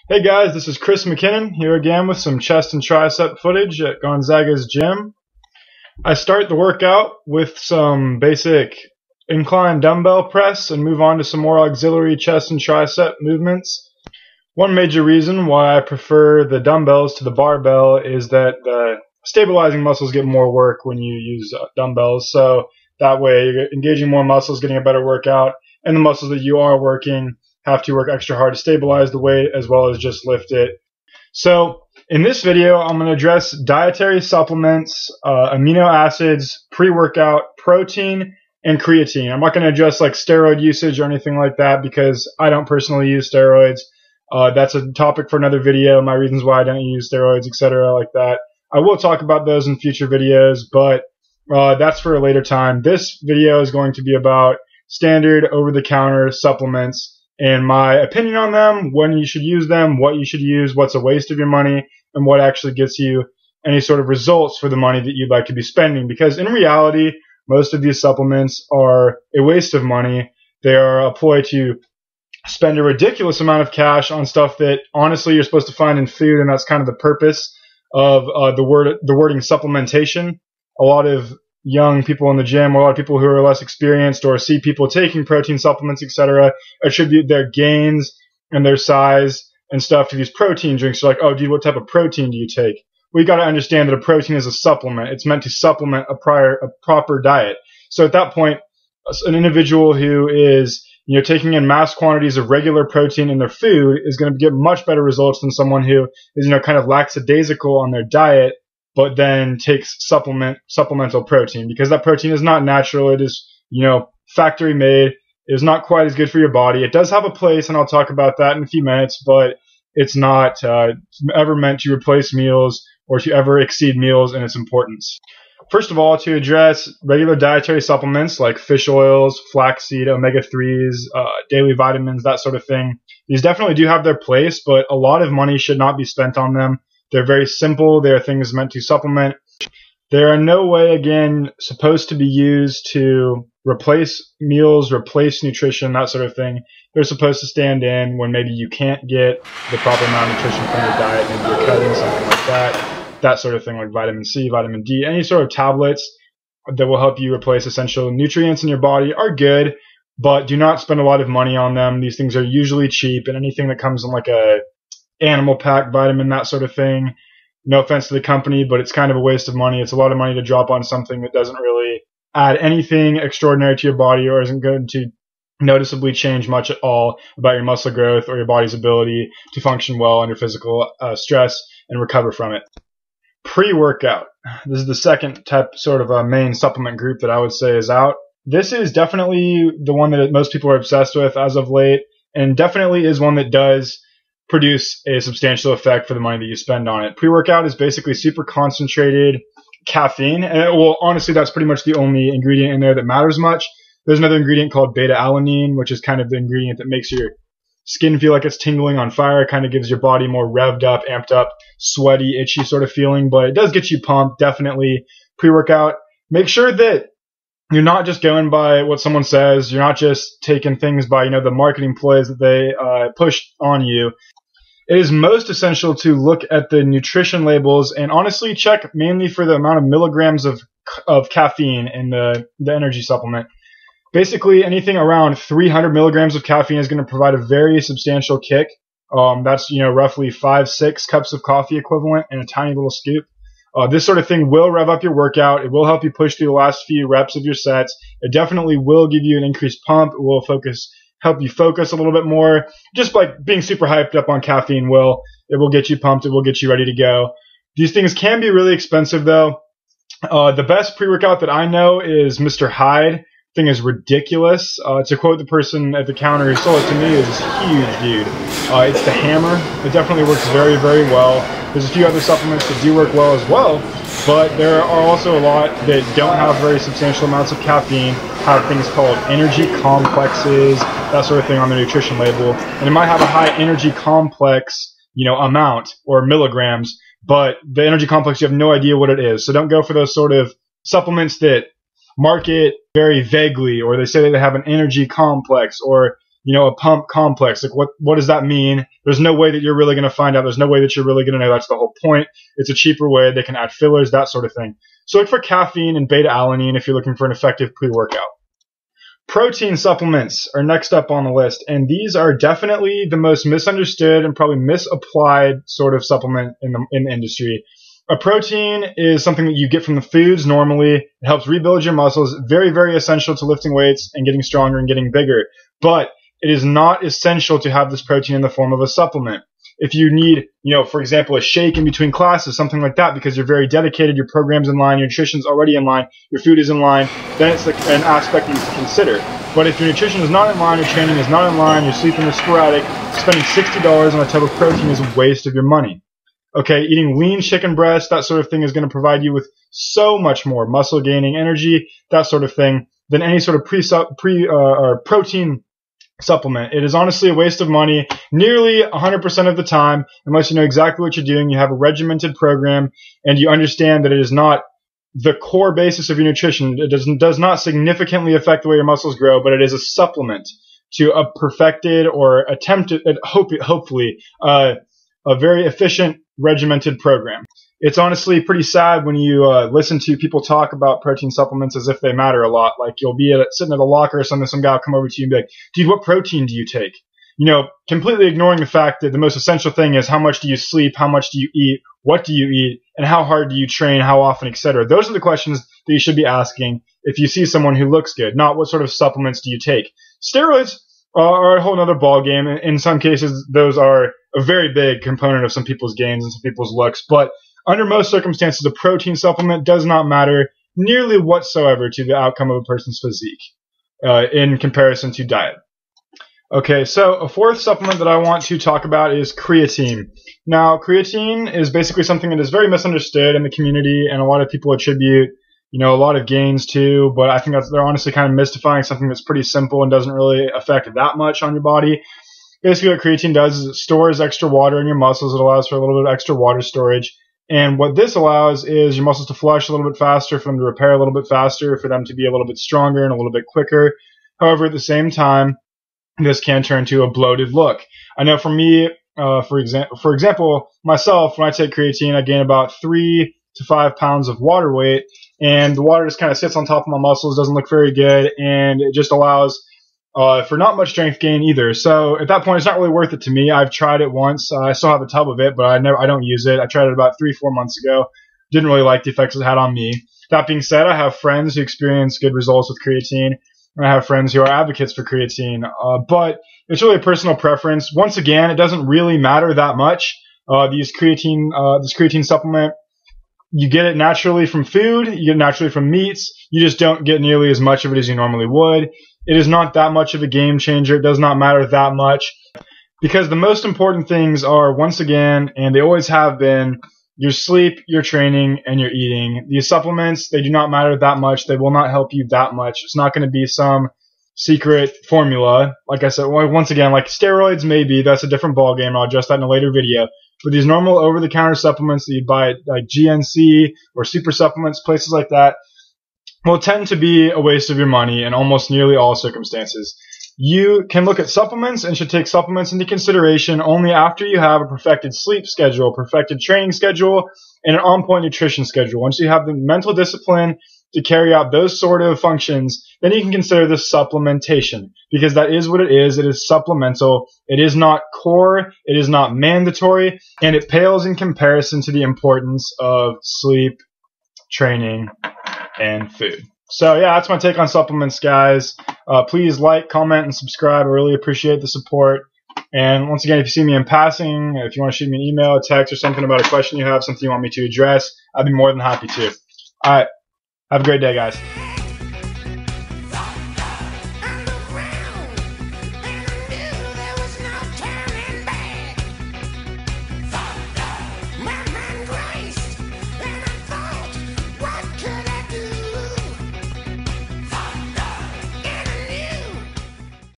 Hey guys, this is Chris McKinnon here again with some chest and tricep footage at Gonzaga's gym. I start the workout with some basic incline dumbbell press and move on to some more auxiliary chest and tricep movements. One major reason why I prefer the dumbbells to the barbell is that the stabilizing muscles get more work when you use dumbbells, so that way you're engaging more muscles, getting a better workout, and the muscles that you are working have to work extra hard to stabilize the weight as well as just lift it. So in this video, I'm going to address dietary supplements, amino acids, pre-workout, protein, and creatine. I'm not going to address like steroid usage or anything like that because I don't personally use steroids. That's a topic for another video, my reasons why I don't use steroids, etc. like that. I will talk about those in future videos, but that's for a later time. This video is going to be about standard over-the-counter supplements and my opinion on them, when you should use them, what you should use, what's a waste of your money, and what actually gets you any sort of results for the money that you'd like to be spending. Because in reality, most of these supplements are a waste of money. They are a ploy to spend a ridiculous amount of cash on stuff that honestly you're supposed to find in food, and that's kind of the purpose of the wording supplementation. A lot of young people in the gym, or a lot of people who are less experienced or see people taking protein supplements, etc., attribute their gains and their size and stuff to these protein drinks. They're like, oh, dude, what type of protein do you take? Well, you got to understand that a protein is a supplement. It's meant to supplement a proper diet. So at that point, an individual who is taking in mass quantities of regular protein in their food is going to get much better results than someone who is kind of lackadaisical on their diet, but then takes supplemental protein, because that protein is not natural. It is, factory made. It is not quite as good for your body. It does have a place, and I'll talk about that in a few minutes, but it's not ever meant to replace meals or to ever exceed meals in its importance. First of all, to address regular dietary supplements like fish oils, flaxseed, omega-3s, daily vitamins, that sort of thing, these definitely do have their place, but a lot of money should not be spent on them. They're very simple. They are things meant to supplement. They are in no way, again, supposed to be used to replace meals, replace nutrition, that sort of thing. They're supposed to stand in when maybe you can't get the proper amount of nutrition from your diet. Maybe you're cutting something like that sort of thing, like vitamin C, vitamin D. Any sort of tablets that will help you replace essential nutrients in your body are good, but do not spend a lot of money on them. These things are usually cheap, and anything that comes in like a animal pack vitamin, that sort of thing, no offense to the company, but it's kind of a waste of money. It's a lot of money to drop on something that doesn't really add anything extraordinary to your body or isn't going to noticeably change much at all about your muscle growth or your body's ability to function well under physical stress and recover from it. Pre-workout. This is the second type, sort of a main supplement group that I would say is out. This is definitely the one that most people are obsessed with as of late, and definitely is one that does produce a substantial effect for the money that you spend on it. Pre-workout is basically super concentrated caffeine, and honestly, that's pretty much the only ingredient in there that matters much. There's another ingredient called beta-alanine, which is kind of the ingredient that makes your skin feel like it's tingling on fire, kind of gives your body more revved up, amped up, sweaty, itchy sort of feeling, but it does get you pumped. Definitely pre-workout. Make sure that you're not just going by what someone says. You're not just taking things by, the marketing plays that they push on you. It is most essential to look at the nutrition labels and honestly check mainly for the amount of milligrams of caffeine in the energy supplement. Basically, anything around 300 milligrams of caffeine is going to provide a very substantial kick. That's, roughly 5-6 cups of coffee equivalent in a tiny little scoop. This sort of thing will rev up your workout. It will help you push through the last few reps of your sets. It definitely will give you an increased pump. It will help you focus a little bit more. Just like being super hyped up on caffeine it will get you pumped. It will get you ready to go. These things can be really expensive though. The best pre-workout that I know is Mr. Hyde. Thing is ridiculous. To quote the person at the counter who sold it to me, is huge, dude. It's the hammer. It definitely works very, very well. There's a few other supplements that do work well as well, but there are also a lot that don't have very substantial amounts of caffeine, have things called energy complexes, that sort of thing on the nutrition label, and it might have a high energy complex, amount or milligrams, but the energy complex, you have no idea what it is. So don't go for those sort of supplements that market very vaguely, or they say that they have an energy complex, or a pump complex. Like what does that mean? There's no way that you're really going to find out. There's no way that you're really going to know. That's the whole point. It's a cheaper way. They can add fillers, that sort of thing. So look for caffeine and beta-alanine if you're looking for an effective pre-workout. Protein supplements are next up on the list, and these are definitely the most misunderstood and probably misapplied sort of supplement in the industry. A protein is something that you get from the foods normally. It helps rebuild your muscles. Very, very essential to lifting weights and getting stronger and getting bigger. But it is not essential to have this protein in the form of a supplement. If you need, for example, a shake in between classes, something like that, because you're very dedicated, your program's in line, your nutrition's already in line, your food is in line, then it's an aspect you can consider. But if your nutrition is not in line, your training is not in line, your sleeping is sporadic, spending $60 on a tub of protein is a waste of your money. Okay, eating lean chicken breast, that sort of thing is going to provide you with so much more muscle gaining, energy, that sort of thing, than any sort of protein supplement. It is honestly a waste of money nearly 100% of the time, unless you know exactly what you're doing, you have a regimented program, and you understand that it is not the core basis of your nutrition. It does not significantly affect the way your muscles grow, but it is a supplement to a perfected or attempted, hopefully, a very efficient regimented program. It's honestly pretty sad when you listen to people talk about protein supplements as if they matter a lot. Like you'll be sitting at a locker or something, some guy will come over to you and be like, dude, what protein do you take? Completely ignoring the fact that the most essential thing is how much do you sleep, how much do you eat, what do you eat, and how hard do you train, how often, etc. Those are the questions that you should be asking if you see someone who looks good, not what sort of supplements do you take. Steroids are a whole other ballgame. In some cases, those are a very big component of some people's gains and some people's looks, but under most circumstances, a protein supplement does not matter nearly whatsoever to the outcome of a person's physique in comparison to diet. Okay, so a fourth supplement that I want to talk about is creatine. Now, creatine is basically something that is very misunderstood in the community, and a lot of people attribute, a lot of gains to, but I think they're honestly kind of mystifying something that's pretty simple and doesn't really affect that much on your body. Basically, what creatine does is it stores extra water in your muscles. It allows for a little bit of extra water storage. And what this allows is your muscles to flush a little bit faster, for them to repair a little bit faster, for them to be a little bit stronger and a little bit quicker. However, at the same time, this can turn to a bloated look. I know for me, for example, myself, when I take creatine, I gain about 3 to 5 pounds of water weight, and the water just kind of sits on top of my muscles, doesn't look very good, and it just allows for not much strength gain either. So at that point, it's not really worth it to me. I've tried it once. I still have a tub of it, but I don't use it. I tried it about 3-4 months ago. Didn't really like the effects it had on me. That being said, I have friends who experience good results with creatine, and I have friends who are advocates for creatine. But it's really a personal preference. Once again, it doesn't really matter that much. This creatine supplement, you get it naturally from food. You get it naturally from meats. You just don't get nearly as much of it as you normally would. It is not that much of a game changer. It does not matter that much, because the most important things are, once again, and they always have been, your sleep, your training, and your eating. These supplements, they do not matter that much. They will not help you that much. It's not going to be some secret formula. Like I said, once again, like steroids, maybe. That's a different ballgame. I'll address that in a later video. For these normal over-the-counter supplements that you buy at like GNC or super supplements, places like that, will tend to be a waste of your money in almost nearly all circumstances. You can look at supplements and should take supplements into consideration only after you have a perfected sleep schedule, perfected training schedule, and an on-point nutrition schedule. Once you have the mental discipline to carry out those sort of functions, then you can consider this supplementation, because that is what it is. It is supplemental. It is not core. It is not mandatory, and it pales in comparison to the importance of sleep, training, and food. So yeah, that's my take on supplements, guys. Please like, comment, and subscribe. I really appreciate the support. And once again, if you see me in passing, if you want to shoot me an email, a text, or something about a question you have, something you want me to address, I'd be more than happy to. All right. Have a great day, guys.